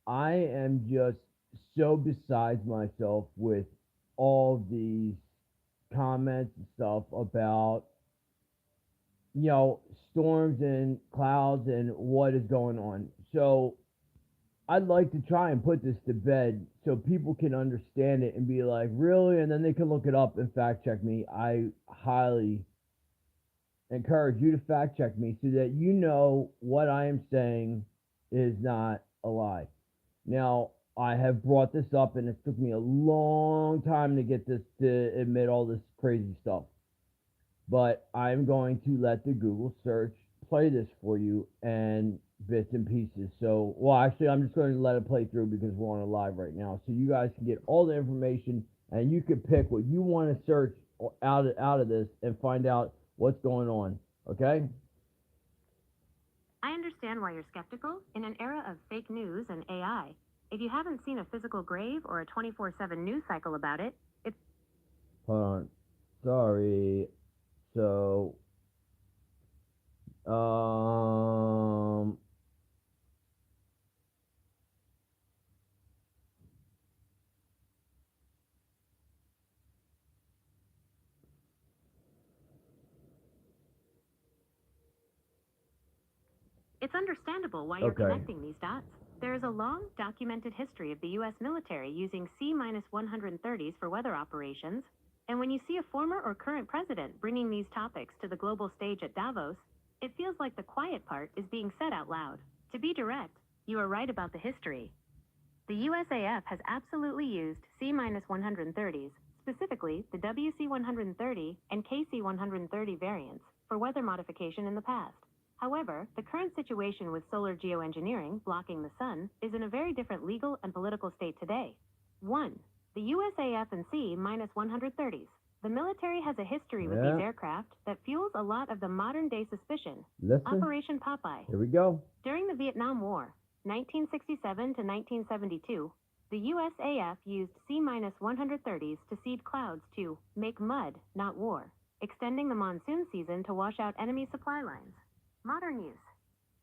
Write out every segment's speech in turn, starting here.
I am just so besides myself with all these comments and stuff about, storms and clouds and what is going on. So I'd like to try and put this to bed so people can understand it and be like, really? And then they can look it up and fact check me. I highly encourage you to fact check me so that you know what I am saying is not a lie. Now, I have brought this up and it took me a long time to get this to admit all this crazy stuff. But I'm going to let the Google search play this for you and bits and pieces. So, well, actually, I'm just going to let it play through because we're on a live right now. So you guys can get all the information and you can pick what you want to search out of this and find out what's going on. Okay? I understand why you're skeptical in an era of fake news and AI. If you haven't seen a physical grave or a 24/7 news cycle about it, it's Hold on. Sorry. So, um, understandable why you're okay. connecting these dots. There is a long, documented history of the U.S. military using C-130s for weather operations, and when you see a former or current president bringing these topics to the global stage at Davos, it feels like the quiet part is being said out loud. To be direct, you are right about the history. The USAF has absolutely used C-130s, specifically the WC-130 and KC-130 variants, for weather modification in the past. However, the current situation with solar geoengineering blocking the sun is in a very different legal and political state today. 1. The USAF and C-130s. The military has a history with these Yeah. aircraft that fuels a lot of the modern-day suspicion. Listen. Operation Popeye. Here we go. During the Vietnam War, 1967 to 1972, the USAF used C-130s to seed clouds to make mud, not war, extending the monsoon season to wash out enemy supply lines. Modern use.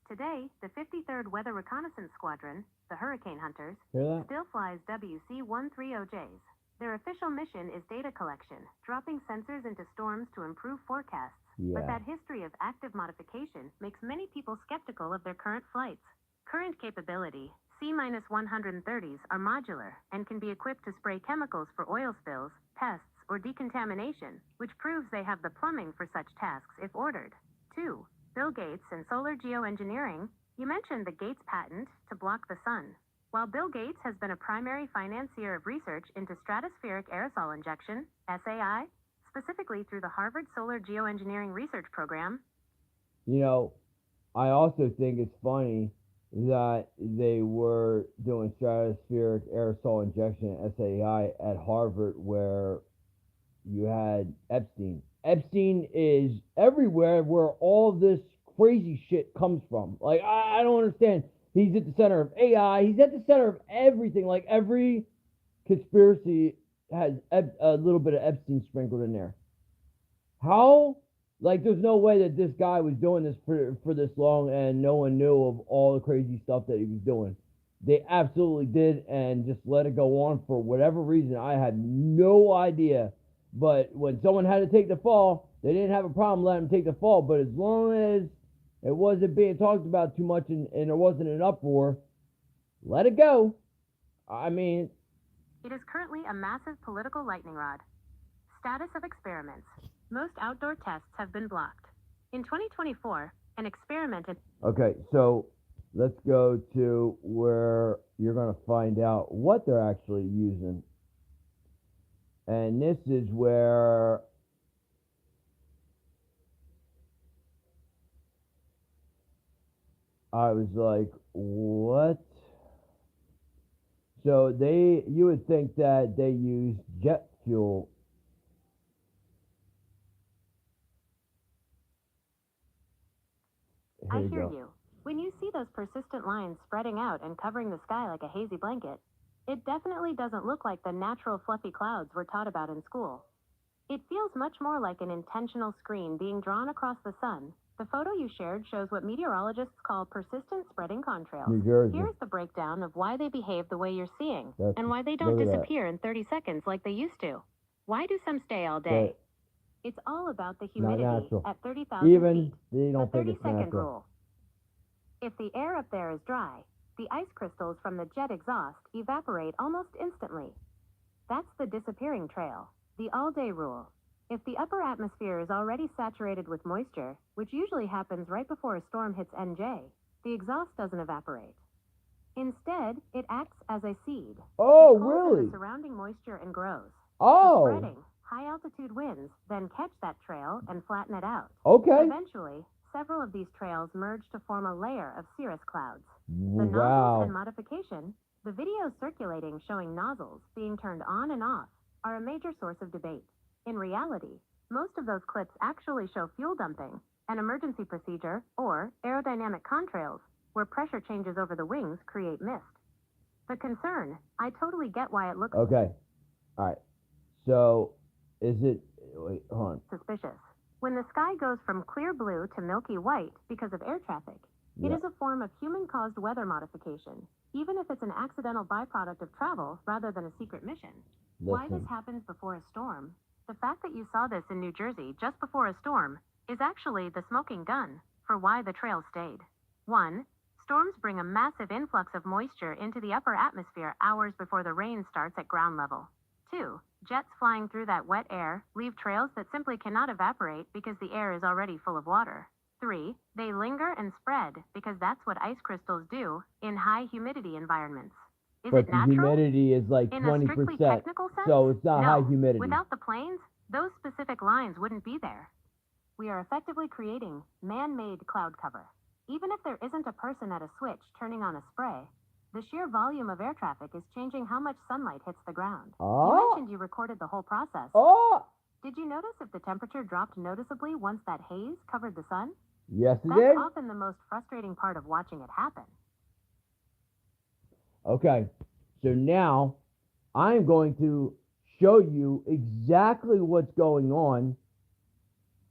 Today, the 53rd Weather Reconnaissance Squadron, the Hurricane Hunters, Hear that? still flies WC-130Js. Their official mission is data collection, dropping sensors into storms to improve forecasts. But Yeah. that history of active modification makes many people skeptical of their current flights. Current capability, C-130s are modular and can be equipped to spray chemicals for oil spills, pests, or decontamination, which proves they have the plumbing for such tasks if ordered. 2. Bill Gates and solar geoengineering. You mentioned the Gates patent to block the sun. While Bill Gates has been a primary financier of research into stratospheric aerosol injection, SAI, specifically through the Harvard Solar Geoengineering Research Program, You know, I also think it's funny that they were doing stratospheric aerosol injection SAI at Harvard where you had Epstein. Epstein is everywhere where all this crazy shit comes from. Like, I don't understand. He's at the center of AI. He's at the center of everything. Like, every conspiracy has a little bit of Epstein sprinkled in there. How? Like, there's no way that this guy was doing this for this long and no one knew of all the crazy stuff that he was doing. They absolutely did and just let it go on for whatever reason. I had no idea. But when someone had to take the fall, they didn't have a problem letting them take the fall. But as long as it wasn't being talked about too much and there wasn't an uproar, let it go. I mean, it is currently a massive political lightning rod. Status of experiments. Most outdoor tests have been blocked. In 2024, an experiment in okay, so let's go to where you're going to find out what they're actually using. And this is where I was like, what? So you would think that they use jet fuel. Here I you hear go. you. When you see those persistent lines spreading out and covering the sky like a hazy blanket, it definitely doesn't look like the natural fluffy clouds we're taught about in school. It feels much more like an intentional screen being drawn across the sun, The photo you shared shows what meteorologists call persistent spreading contrails. New Jersey. Here's the breakdown of why they behave the way you're seeing, That's- and why they don't look at that. disappear in 30 seconds like they used to. Why do some stay all day? But It's all about the not humidity natural. at 30,000 Even feet. they The don't think it's 30-second natural. rule. If the air up there is dry, the ice crystals from the jet exhaust evaporate almost instantly. That's the disappearing trail, the all-day rule. If the upper atmosphere is already saturated with moisture, which usually happens right before a storm hits NJ, the exhaust doesn't evaporate. Instead, it acts as a seed. Oh, It pulls in really? the surrounding moisture and grows. The Oh, spreading, high-altitude winds then catch that trail and flatten it out. okay. Eventually, several of these trails merge to form a layer of cirrus clouds. The nozzles Wow. and modification, the videos circulating showing nozzles being turned on and off, are a major source of debate. In reality, most of those clips actually show fuel dumping, an emergency procedure, or aerodynamic contrails, where pressure changes over the wings create mist. The concern, I totally get why it looks Okay. All right. So, is it? Wait, hold on. suspicious. When the sky goes from clear blue to milky white because of air traffic, it Yeah. is a form of human-caused weather modification, even if it's an accidental byproduct of travel rather than a secret mission. Why this Listen. happens before a storm? The fact that you saw this in New Jersey just before a storm is actually the smoking gun for why the trail stayed. 1. Storms bring a massive influx of moisture into the upper atmosphere hours before the rain starts at ground level. 2. Jets flying through that wet air leave trails that simply cannot evaporate because the air is already full of water. 3. They linger and spread because that's what ice crystals do in high humidity environments. Is But it the natural? humidity is like In a strictly 20%, technical sense, so it's not no. high humidity. Without the planes, those specific lines wouldn't be there. We are effectively creating man-made cloud cover. Even if there isn't a person at a switch turning on a spray, the sheer volume of air traffic is changing how much sunlight hits the ground. You Oh, mentioned you recorded the whole process. oh, Did you notice if the temperature dropped noticeably once that haze covered the sun? yes it That's is. often the most frustrating part of watching it happen. Okay, so now I'm going to show you exactly what's going on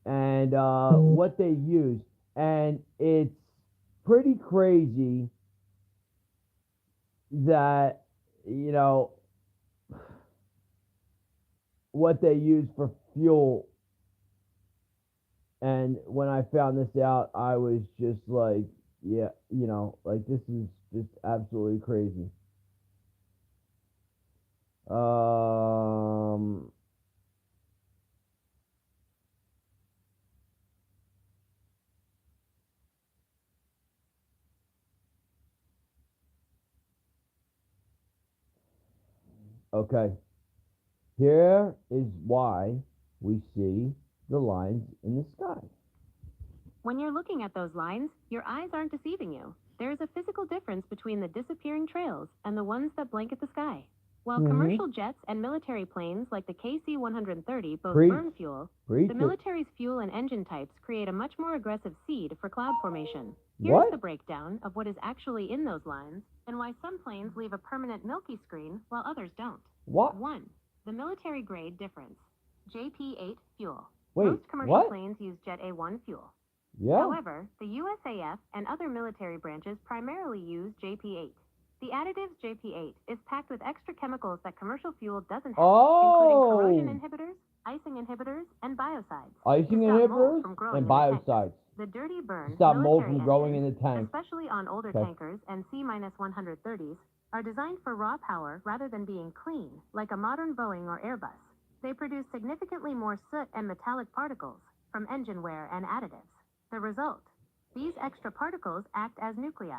and what they use, and it's pretty crazy that what they use for fuel. And when I found this out, I was just like, yeah, like this is just absolutely crazy. Okay, here is why we see the lines in the sky. When you're looking at those lines, your eyes aren't deceiving you. There is a physical difference between the disappearing trails and the ones that blanket the sky. While Mhm. commercial jets and military planes like the KC-130 both Preach. burn fuel, Preach the it. military's fuel and engine types create a much more aggressive seed for cloud formation. Here's What? the breakdown of what is actually in those lines and why some planes leave a permanent milky screen while others don't. What? 1. The military grade difference. JP8 fuel. Wait, Most commercial what? planes use Jet A1 fuel. Yeah. However, the USAF and other military branches primarily use JP8. The additive JP8 is packed with extra chemicals that commercial fuel doesn't have, including corrosion Oh, inhibitors, icing inhibitors, and biocides. icing to stop mold inhibitors from growing and in the tanks. biocides. The dirty burn To stop mold military from growing in engines, the tank. especially on older Okay. tankers and C-130s, are designed for raw power rather than being clean, like a modern Boeing or Airbus. They produce significantly more soot and metallic particles from engine wear and additives. The result? These extra particles act as nuclei.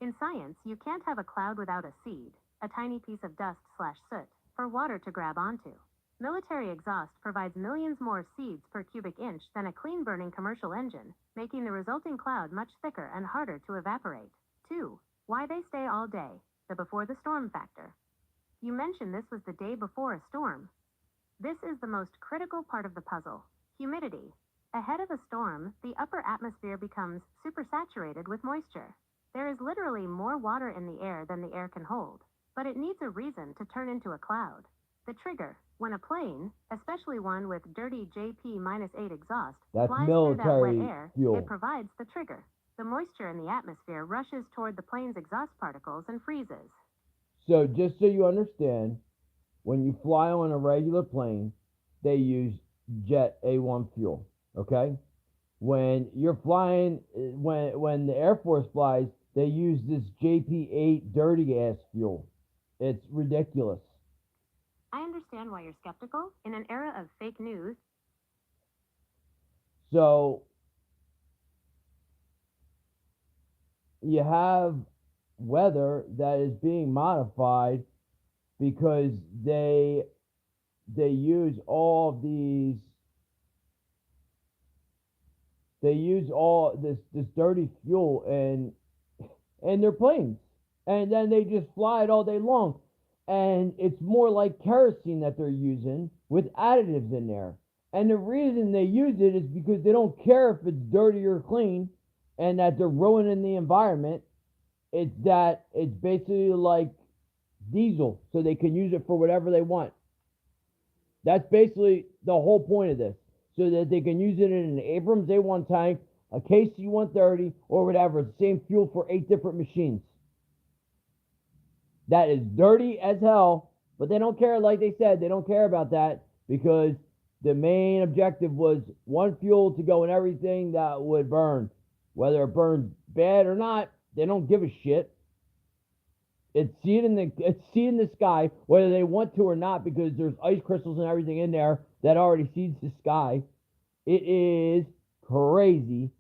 In science, you can't have a cloud without a seed, a tiny piece of dust/soot, for water to grab onto. Military exhaust provides millions more seeds per cubic inch than a clean-burning commercial engine, making the resulting cloud much thicker and harder to evaporate. 2. Why they stay all day, the before the storm factor. You mentioned this was the day before a storm. This is the most critical part of the puzzle: humidity. Ahead of a storm, the upper atmosphere becomes supersaturated with moisture. There is literally more water in the air than the air can hold, but it needs a reason to turn into a cloud. The trigger. When a plane, especially one with dirty JP-8 exhaust, That's flies through that wet military air, fuel. it provides the trigger. The moisture in the atmosphere rushes toward the plane's exhaust particles and freezes. So just so you understand, when you fly on a regular plane, they use jet A1 fuel. Okay? When you're flying, when the Air Force flies, they use this JP8 dirty ass fuel. It's ridiculous. I understand why you're skeptical. In an era of fake news, So you have weather that is being modified because they use all these they use all this dirty fuel in their planes, and then they just fly it all day long, and it's more like kerosene that they're using with additives in there. And the reason they use it is because they don't care if it's dirty or clean, and that they're ruining the environment. It's basically like diesel, so they can use it for whatever they want. That's basically the whole point of this, so that they can use it in an Abrams A1 tank, a KC-130, or whatever. It's the same fuel for 8 different machines. That is dirty as hell, but they don't care. Like they said, they don't care about that because the main objective was one fuel to go in everything that would burn. Whether it burns bad or not, they don't give a shit. It's seed in the sky, whether they want to or not, because there's ice crystals and everything in there that already seeds the sky. It is crazy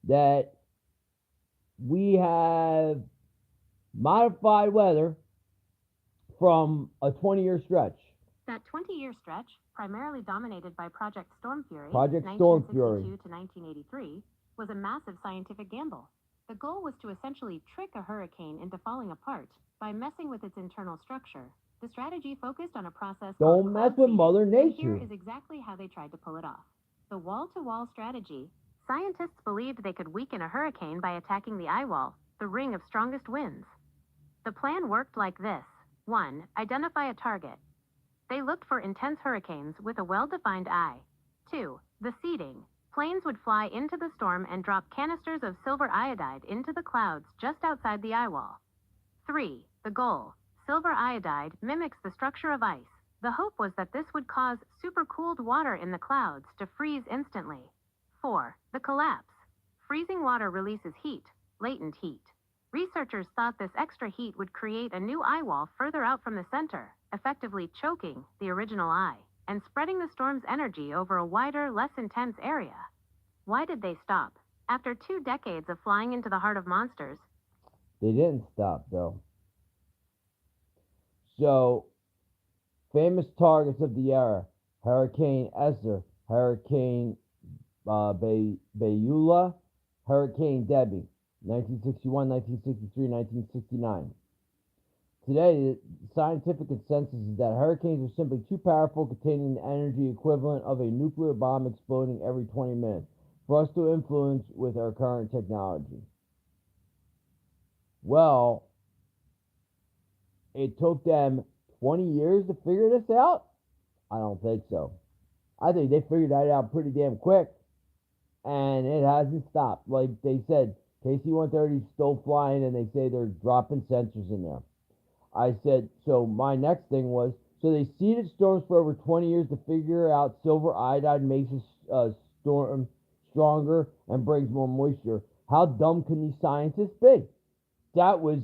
that we have modified weather from a 20-year stretch. that 20-year stretch, primarily dominated by Project Storm Fury, Project Storm 1962 Fury. to 1983, was a massive scientific gamble. The goal was to essentially trick a hurricane into falling apart by messing with its internal structure. The strategy focused on a process called Don't mess cloud with seeding, Mother and Nature. here is exactly how they tried to pull it off. The wall-to-wall strategy. Scientists believed they could weaken a hurricane by attacking the eye wall, the ring of strongest winds. The plan worked like this. 1. Identify a target. They looked for intense hurricanes with a well-defined eye. 2. The seeding. Planes would fly into the storm and drop canisters of silver iodide into the clouds just outside the eye wall. 3. The goal. Silver iodide mimics the structure of ice. The hope was that this would cause supercooled water in the clouds to freeze instantly. 4. The collapse. Freezing water releases heat, latent heat. Researchers thought this extra heat would create a new eye wall further out from the center, effectively choking the original eye and spreading the storm's energy over a wider, less intense area. Why did they stop? After 2 decades of flying into the heart of monsters, They didn't stop, though. So, famous targets of the era: Hurricane Esther, Hurricane Beulah, Hurricane Debbie, 1961, 1963, 1969. Today, the scientific consensus is that hurricanes are simply too powerful, containing the energy equivalent of a nuclear bomb exploding every 20 minutes, for us to influence with our current technology. Well, it took them 20 years to figure this out? I don't think so. I think they figured that out pretty damn quick, and it hasn't stopped. Like they said, KC-130 is still flying, and they say they're dropping sensors in there. I said, so my next thing was, so they seeded storms for over 20 years to figure out silver iodide makes a storm stronger and brings more moisture. How dumb can these scientists be? That was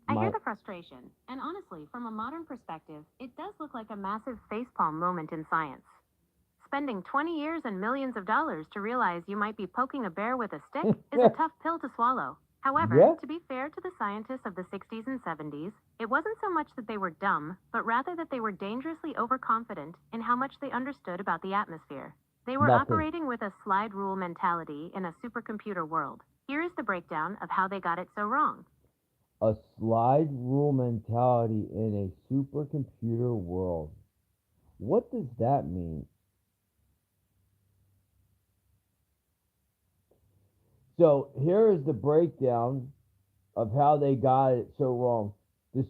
I hear the frustration, and honestly, from a modern perspective, it does look like a massive facepalm moment in science. Spending 20 years and millions of dollars to realize you might be poking a bear with a stick is a tough pill to swallow. However, Yeah. to be fair to the scientists of the 60s and 70s, it wasn't so much that they were dumb, but rather that they were dangerously overconfident in how much they understood about the atmosphere. They were Nothing. operating with a slide rule mentality in a supercomputer world. Here is the breakdown of how they got it so wrong. a slide rule mentality in a supercomputer world. What does that mean? So here is the breakdown of how they got it so wrong. The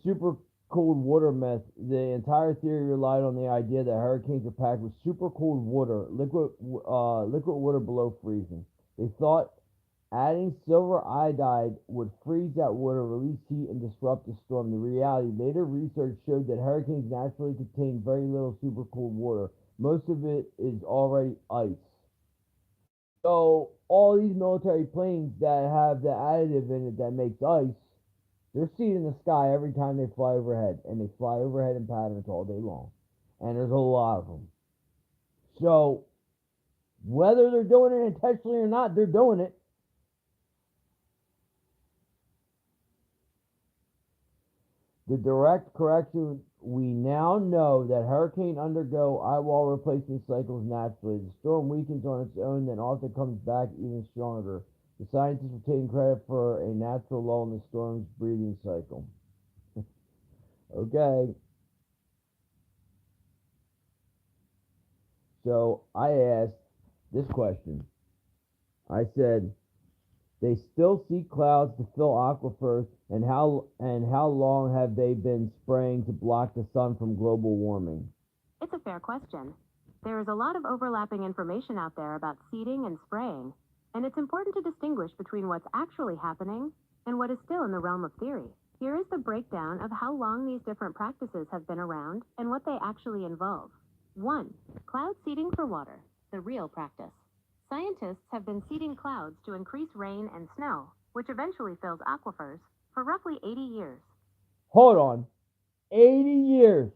cold water myth, the entire theory relied on the idea that hurricanes are packed with super cold water, liquid water below freezing. They thought adding silver iodide would freeze that water, release heat, and disrupt the storm. The reality, later research showed that hurricanes naturally contain very little super cold water. Most of it is already ice. So all these military planes that have the additive in it that makes ice, they're seen in the sky every time they fly overhead, and they fly overhead in patterns all day long. And there's a lot of them. So whether they're doing it intentionally or not, they're doing it. The direct correction, we now know that hurricanes undergo eye wall replacement cycles naturally. The storm weakens on its own, then often comes back even stronger. The scientists are taking credit for a natural lull in the storm's breathing cycle. Okay, so I asked this question. I said, they still see clouds to fill aquifers, and how long have they been spraying to block the sun from global warming? It's a fair question. There is a lot of overlapping information out there about seeding and spraying, and it's important to distinguish between what's actually happening and what is still in the realm of theory. Here is the breakdown of how long these different practices have been around and what they actually involve. 1. Cloud seeding for water, the real practice. Scientists have been seeding clouds to increase rain and snow, which eventually fills aquifers, for roughly 80 years. Hold on, 80 years.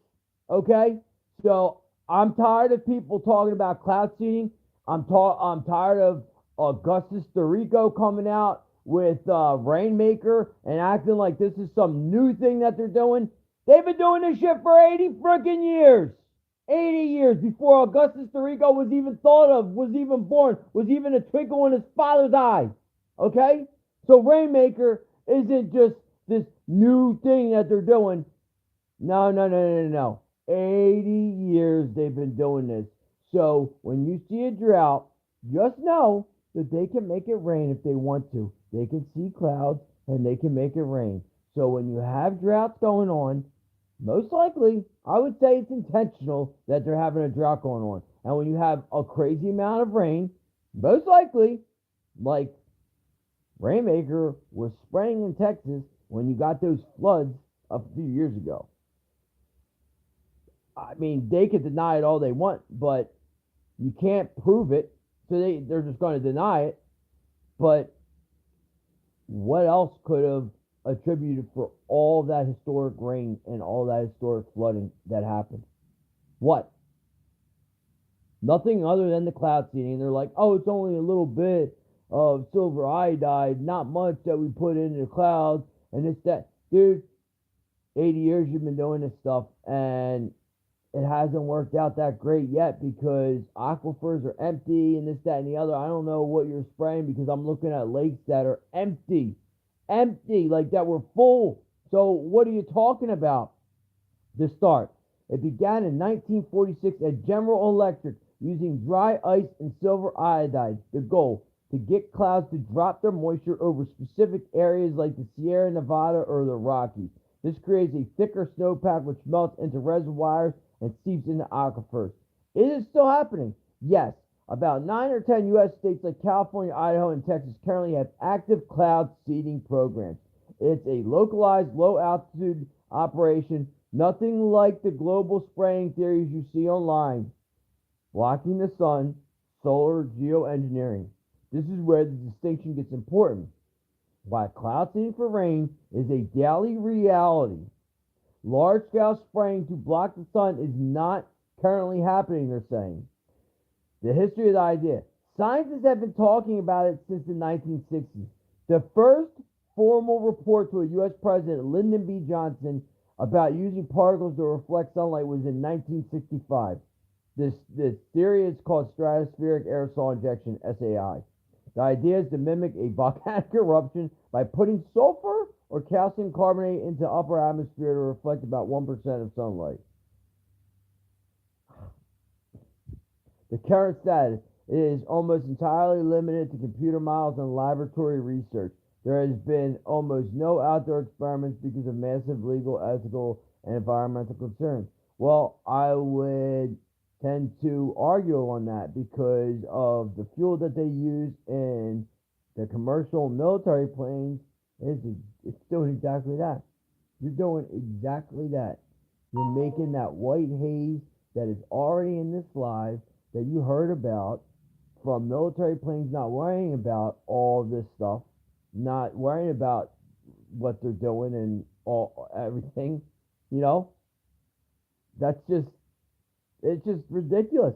Okay, so I'm tired of people talking about cloud seeding. I'm tired of Augustus Dorico coming out with Rainmaker and acting like this is some new thing that they're doing. They've been doing this shit for 80 freaking years. 80 years before Augustus Dorico was even thought of, was even born, was even a twinkle in his father's eye. Okay? So Rainmaker isn't just this new thing that they're doing. No, no, no, no, no. 80 years they've been doing this. So when you see a drought, just know that they can make it rain if they want to. They can see clouds and they can make it rain. So when you have droughts going on, most likely, I would say it's intentional that they're having a drought going on. And when you have a crazy amount of rain, most likely, like Rainmaker was spraying in Texas when you got those floods a few years ago. I mean, they could deny it all they want, but you can't prove it, so they're just going to deny it. But what else could have attributed for all that historic rain and all that historic flooding that happened? What? Nothing other than the cloud seeding. They're like, oh, it's only a little bit of silver iodide, not much that we put into the clouds, and it's that. Dude, 80 years you've been doing this stuff, and it hasn't worked out that great yet because aquifers are empty and this, that, and the other. I don't know what you're spraying because I'm looking at lakes that are empty, like that were full. So what are you talking about? The start. It began in 1946 at General Electric using dry ice and silver iodide. The goal, to get clouds to drop their moisture over specific areas like the Sierra Nevada or the Rockies. This creates a thicker snowpack which melts into reservoirs and seeps into aquifers. It is still happening. Yes, about 9 or 10 U.S. states like California, Idaho, and Texas currently have active cloud seeding programs. It's a localized, low-altitude operation, nothing like the global spraying theories you see online. Blocking the sun, solar geoengineering. This is where the distinction gets important. While cloud seeding for rain is a daily reality, large-scale spraying to block the sun is not currently happening, they're saying. The history of the idea. Scientists have been talking about it since the 1960s. The first formal report to a U.S. President, Lyndon B. Johnson, about using particles to reflect sunlight was in 1965. This theory is called stratospheric aerosol injection, SAI. The idea is to mimic a volcanic eruption by putting sulfur or calcium carbonate into the upper atmosphere to reflect about 1% of sunlight. The current status is almost entirely limited to computer models and laboratory research. There has been almost no outdoor experiments because of massive legal, ethical, and environmental concerns. Well, I would tend to argue on that because of the fuel that they use in the commercial military planes. It's doing exactly that. You're doing exactly that. You're making that white haze that is already in this slide that you heard about from military planes not worrying about all this stuff, not worrying about what they're doing and all everything. You know, that's just it's just ridiculous.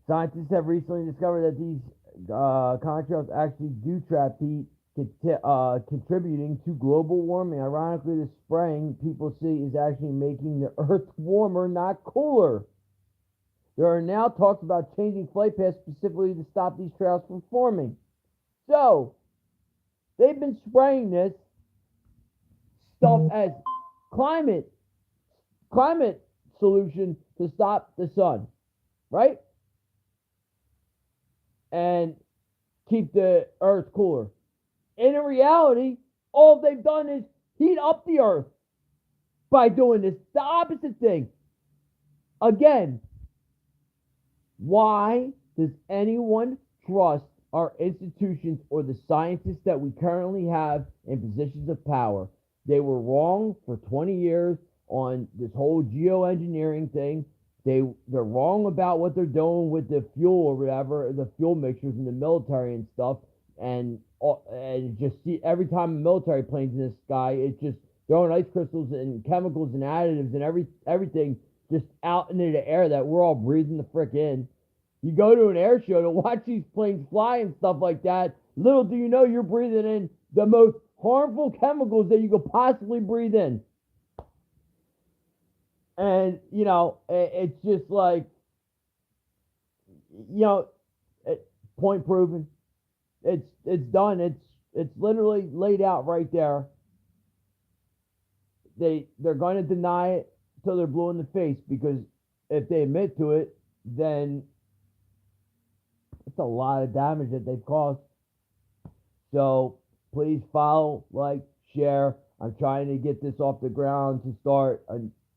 Scientists have recently discovered that these contrails actually do trap heat, contributing to global warming. Ironically, the spraying people see is actually making the Earth warmer, not cooler. There are now talks about changing flight paths specifically to stop these trails from forming. So, they've been spraying this stuff as climate climate solution to stop the sun, right? And keep the earth cooler. And in reality, all they've done is heat up the earth by doing this. The opposite thing. Again, why does anyone trust our institutions or the scientists that we currently have in positions of power? They were wrong for 20 years on this whole geoengineering thing. They're wrong about what they're doing with the fuel or whatever, the fuel mixtures in the military and stuff. And just see every time a military plane's in the sky, it's just throwing ice crystals and chemicals and additives and everything just out into the air that we're all breathing the frick in. You go to an air show to watch these planes fly and stuff like that. Little do you know you're breathing in the most harmful chemicals that you could possibly breathe in. And, you know, it's just like, you know, point proven. It's done. It's literally laid out right there. They're going to deny it till they're blue in the face, because if they admit to it, then it's a lot of damage that they've caused. So please follow, like, share. I'm trying to get this off the ground to start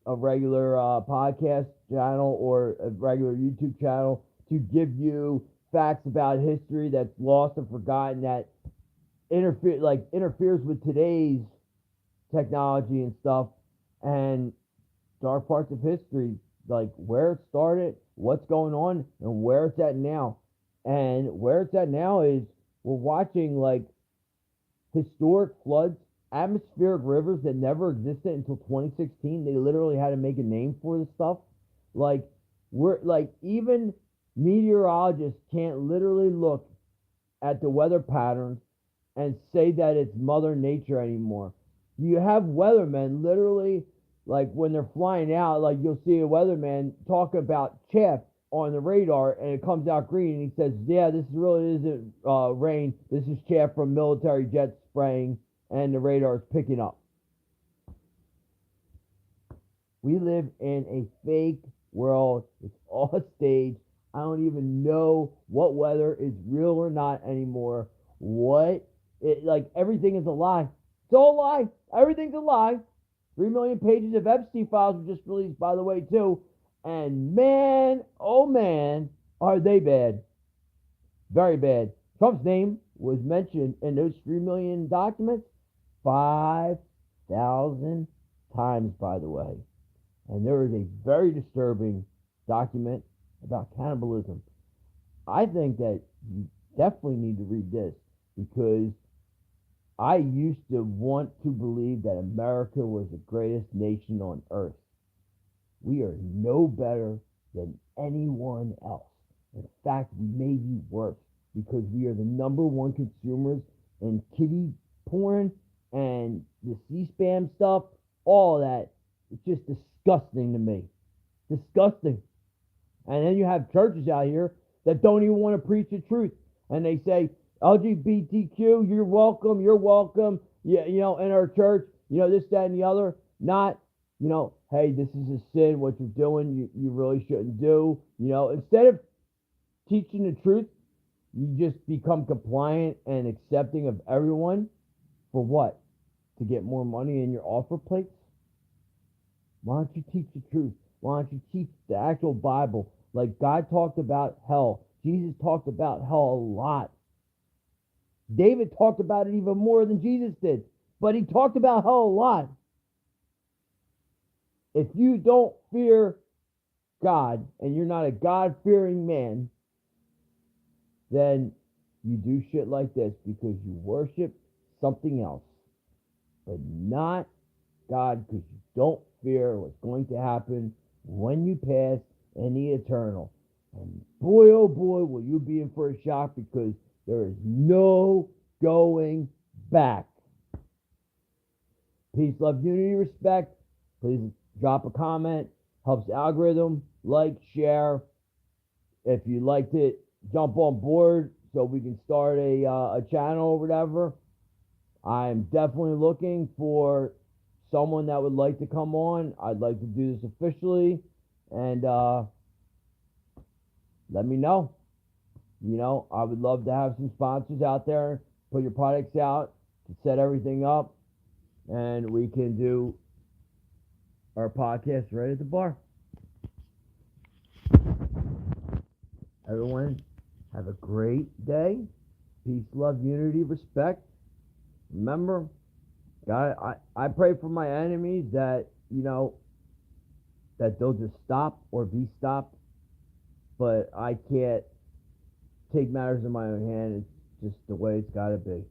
a regular podcast channel or a regular YouTube channel to give you facts about history that's lost and forgotten, that interferes with today's technology and stuff, and dark parts of history, like where it started, what's going on, and where it's at now. And where it's at now is we're watching like historic floods, atmospheric rivers that never existed until 2016. They literally had to make a name for this stuff. Like even meteorologists can't literally look at the weather patterns and say that it's Mother Nature anymore. You have weathermen literally, like when they're flying out, like you'll see a weatherman talk about chaff on the radar and it comes out green and he says, yeah, this really isn't rain. This is chaff from military jets spraying and the radar is picking up. We live in a fake world. It's all a stage. I don't even know what weather is real or not anymore. Everything is a lie. It's all a lie. Everything's a lie. 3 million pages of Epstein files were just released, by the way, too. And man, oh man, are they bad. Very bad. Trump's name was mentioned in those 3 million documents 5,000 times, by the way. And there is a very disturbing document about cannibalism. I think that you definitely need to read this, because I used to want to believe that America was the greatest nation on earth. We are no better than anyone else. In fact, we may be worse, because we are the number one consumers in kiddie porn and the C-SPAN stuff, all that. It's just disgusting to me. Disgusting. And then you have churches out here that don't even want to preach the truth. And they say, LGBTQ, you're welcome, yeah, in our church, this, that, and the other. Not, hey, this is a sin, what you're doing, you really shouldn't do. Instead of teaching the truth, you just become compliant and accepting of everyone. For what? To get more money in your offer plates? Why don't you teach the truth? Why don't you teach the actual Bible? Like God talked about hell. Jesus talked about hell a lot. David talked about it even more than Jesus did. But he talked about hell a lot. If you don't fear God and you're not a God-fearing man, then you do shit like this because you worship something else, but not God, because you don't fear what's going to happen when you pass in the eternal. And boy, oh boy, will you be in for a shock, because there is no going back. Peace, love, unity, respect. Please drop a comment. Helps the algorithm. Like, share. If you liked it, jump on board so we can start a channel or whatever. I'm definitely looking for someone that would like to come on. I'd like to do this officially, and let me know. You know, I would love to have some sponsors out there. Put your products out to set everything up, and we can do our podcast right at the bar. Everyone, have a great day. Peace, love, unity, respect. Remember, God, I pray for my enemies that, you know, that they'll just stop or be stopped. But I can't take matters in my own hand. It's just the way it's got to be.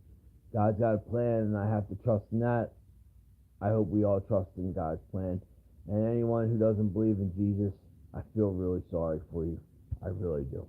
God's got a plan, and I have to trust in that. I hope we all trust in God's plan. And anyone who doesn't believe in Jesus, I feel really sorry for you. I really do.